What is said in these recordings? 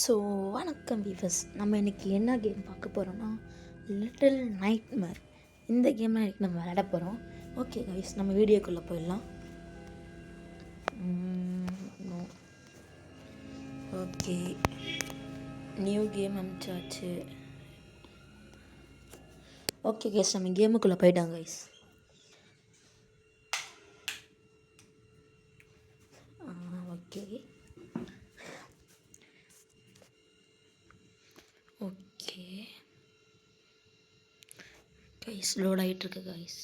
So வணக்கம் viewers. நம்ம இன்றைக்கி என்ன கேம் பார்க்க போகிறோன்னா லிட்டில் நைட்மேர். இந்த கேம் இன்றைக்கி நம்ம விளையாட போகிறோம். ஓகே கைஸ், நம்ம வீடியோக்குள்ளே போயிடலாம். ஓகே, நியூ கேம் அனுப்பிச்சாச்சு. ஓகே கைஸ், நம்ம கேமுக்குள்ளே போயிட்டாங்க guys. Okay okay guys, load ஆகிட்டுருக்கு கைஸ்.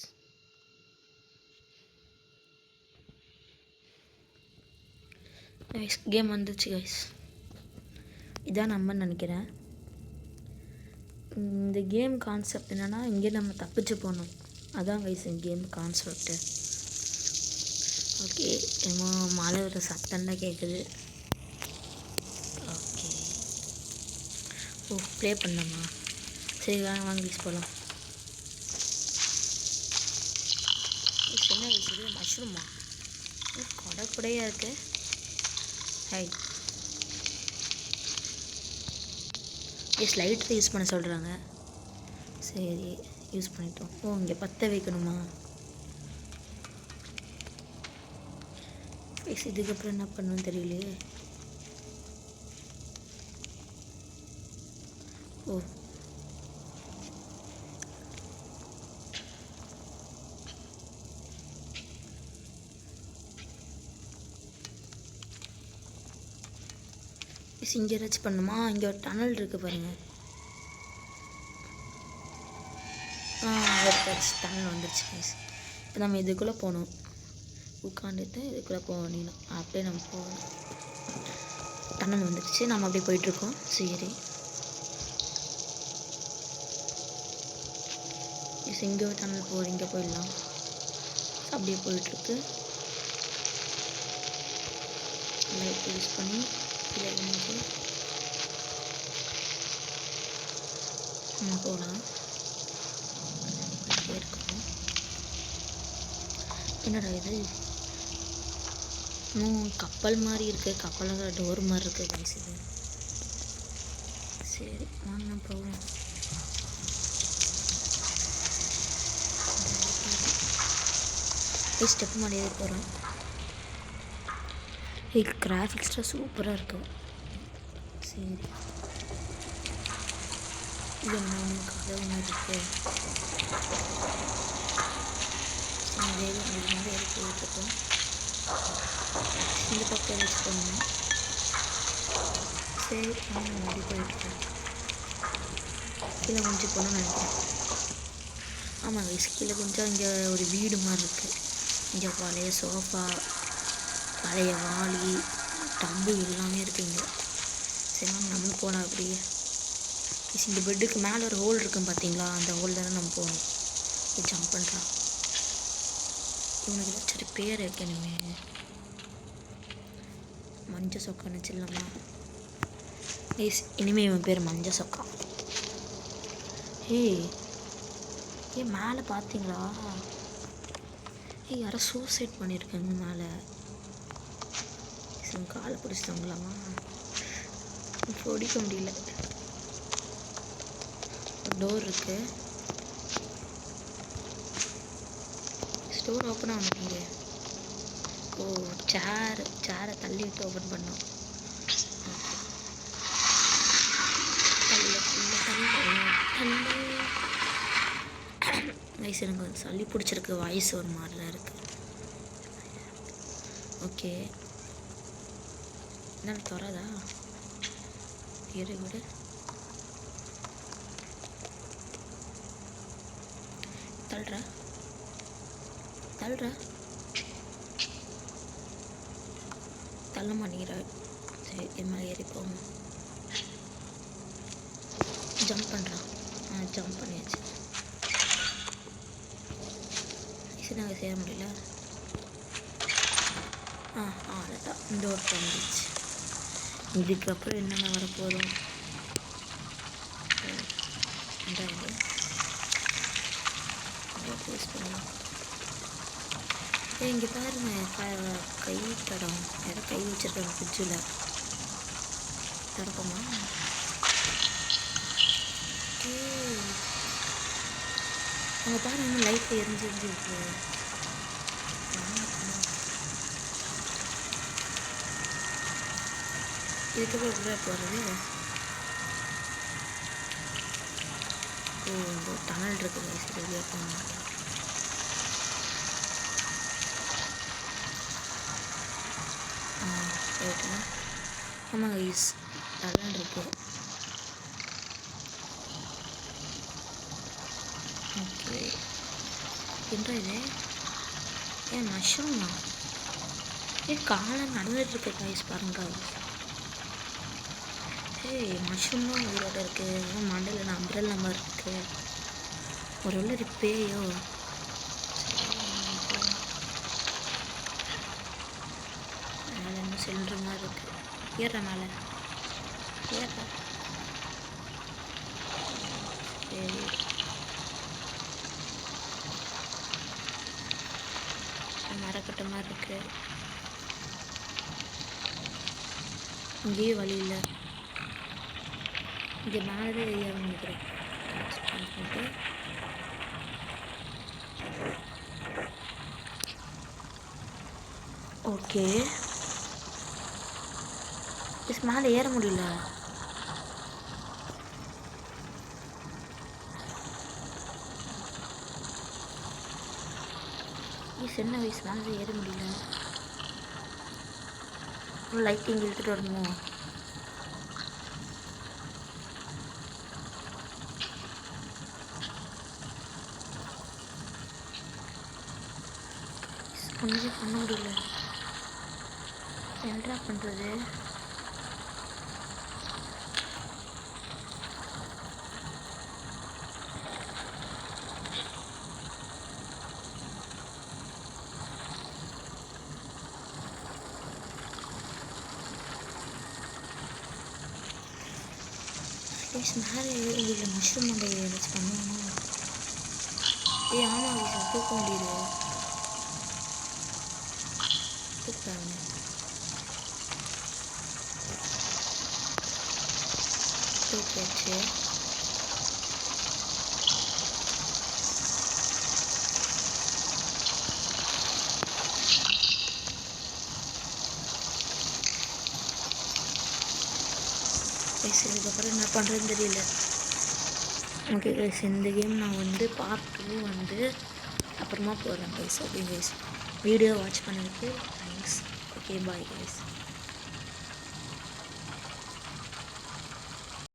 கைஸ் கேம் வந்துச்சு கைஸ். இதான் நம்மன்னு நினைக்கிறேன். இந்த கேம் கான்செப்ட் என்னென்னா, இங்கே நம்ம தப்பிச்சு போகணும். அதான் கைஸ் இந்த கேம் கான்செப்ட்டு. ஓகே, என்னமோ மழை வர சத்தம் தான் கேட்குது. ஓகே, ஓ ப்ளே பண்ணலாமா? சரி வாங்க கைஸ் போகலாம். என்ன கைஸ் இது? மஷ்ரூமா? கொடையாக இருக்கு. ஹை எஸ், லைட்டர் யூஸ் பண்ண சொல்கிறாங்க. சரி யூஸ் பண்ணிட்டோம். ஓ, இங்கே பற்ற வைக்கணுமா? எஸ், இதுக்கப்புறம் என்ன பண்ணணும்னு தெரியலையே. ஓ எஸ், இங்கே ஏதாச்சும் பண்ணுமா? இங்கே ஒரு டனல் இருக்குது பாருங்கள். டனல் வந்துருச்சு கைஸ். இப்போ நம்ம இதுக்குள்ளே போகணும். உட்காந்துட்டு இதுக்குள்ளே போக வேண்டியது. அப்படியே நம்ம போகணும். டனல் வந்துடுச்சு, நம்ம அப்படியே போயிட்டுருக்கோம். சரி எஸ், இங்கே ஒரு டனல் போகிறோம், இங்கே போயிடலாம். அப்படியே போயிட்டுருக்கு. லைட் யூஸ் பண்ணி கீழே வந்து போகலாம். இருக்கணும். என்னடா இது? இன்னும் கப்பல் மாதிரி இருக்குது. கப்பலோட டோர் மாதிரி இருக்குது கைஸ் இது. சரி வாங்க போகலாம். ஸ்டெப் மாதிரியே போகிறோம். கிராஃபிக்ஸ்லாம் சூப்பராக இருக்கும். சரி, இது என்ன கதை ஒன்று இருக்குது. வேறு போயிட்டுருக்கோம். இந்த பக்கம் வச்சு போகணும். சரி அப்படி போயிட்டுருக்கோம். கீழே கொஞ்சம் போகணும்னு நினைக்கிறேன். ஆமாம் வயசு கீழே கொஞ்சம் இங்கே ஒரு வீடு மாதிரி இருக்குது. இங்கே பழைய சோஃபா, பழைய வாளி, டப்பு எல்லாமே இருக்குங்க. சரி நம்மளும் போனால் அப்படியே இந்த பெட்டுக்கு மேலே ஒரு ஹோல் இருக்கும் பார்த்தீங்களா? அந்த ஹோல் தானே நம்ம போகணும். ஜம்ப் பண்ணுறான். இவனுக்கு சரி பேர் வைக்கணுமே. மஞ்சள் சொக்கான்னு வச்சிடலாமா? ஏஸ், இனிமேல் இவன் பேர் மஞ்சள் சொக்கா. ஏன் மேலே பார்த்தீங்களா? யாரோ சூசைட் பண்ணியிருக்காங்க மேலே. காலை பிடிச்சிட்டாங்களாமா? பிடிக்க முடியல. டோர் இருக்கு. ஸ்டோர் ஓப்பன் ஆகணுங்க. ஓ, சேரை தள்ளி விட்டு ஓப்பன் பண்ணோம். வயசு எனக்கு வந்து சளி பிடிச்சிருக்கு. வாய்ஸ் ஒரு மாதிரி தான் இருக்குது. ஓகே, என்ன தராதா? இரு விடு. தள்ளுறா தள்ள மாட்டேங்கிற. சரி, இது மேலே ஏறி போகணும். ஜம்ப் பண்ணுறான். ஜம்ப் பண்ணியாச்சு. சரி, நாங்கள் செய்ய முடியல. அவ்வளோதான். இந்த ஒரு வந்துச்சு. இதுக்கப்புறம் என்னென்ன வரப்போதும். யூஸ் பண்ணலாம். இங்கே பாருங்க, கை தடம். யாரோ கை வச்சுருக்காங்க ஃப்ரிட்ஜில். திறக்குமா? அங்கே பாருங்க இன்னும் லைட் எரிஞ்சு இருக்கு. இதுக்கப்புறம் உள்ள போகிறது. ஓ இந்த டனல் இருக்குது. சரி வெளியே போகணும். போயிட்டு ஆமாங்க ஈஸ் டனல் இருக்கு. ஓகே என்ன இது? ஏன் மஷ்ரூமா? காலம் நடந்துட்டு இருக்கு கைஸ் பாருங்க. மஷ்ரூமும் உயிரோட இருக்கு. ஆனால் மண்டையில் அம்பரல் நம்பர் இருக்கு. ஒரு உள்ள பேயோ? மேலே என்ன சிலிண்டர் மாதிரி இருக்கு. ஏற மேலே ஏற. சரி மரக்கட்ட மாதிரி இருக்கு. இங்கேயும் வழி இல்லை. இங்கே மேலே ஏரியா நினைக்கிறேன். ஓகே மேலே ஏற முடியல. சின்ன வயசு மேலே ஏற முடியல. லைட்டிங் இழுத்துட்டு வரணுமோ? ஒன்றுமே பண்ண முடியல. என்னடா பண்ணுறது? மேலே ஏறி மஷ்ரூம் மண்டை ஏதாச்சும் பண்ணுவாங்க. ஆமாம் வீசா தூக்க முடியுது. தூக்காங்க தூக்கியாச்சு. இதுக்கப்புறம் என்ன பண்ணுறதுன்னு தெரியல. ஓகே கைஸ் இந்த கேம் நான் வந்து பார்ட் 2 வந்து அப்புறமா போடுறேன் guys. Okay guys video watch பண்ணதுக்கு தேங்க்ஸ். Okay bye guys.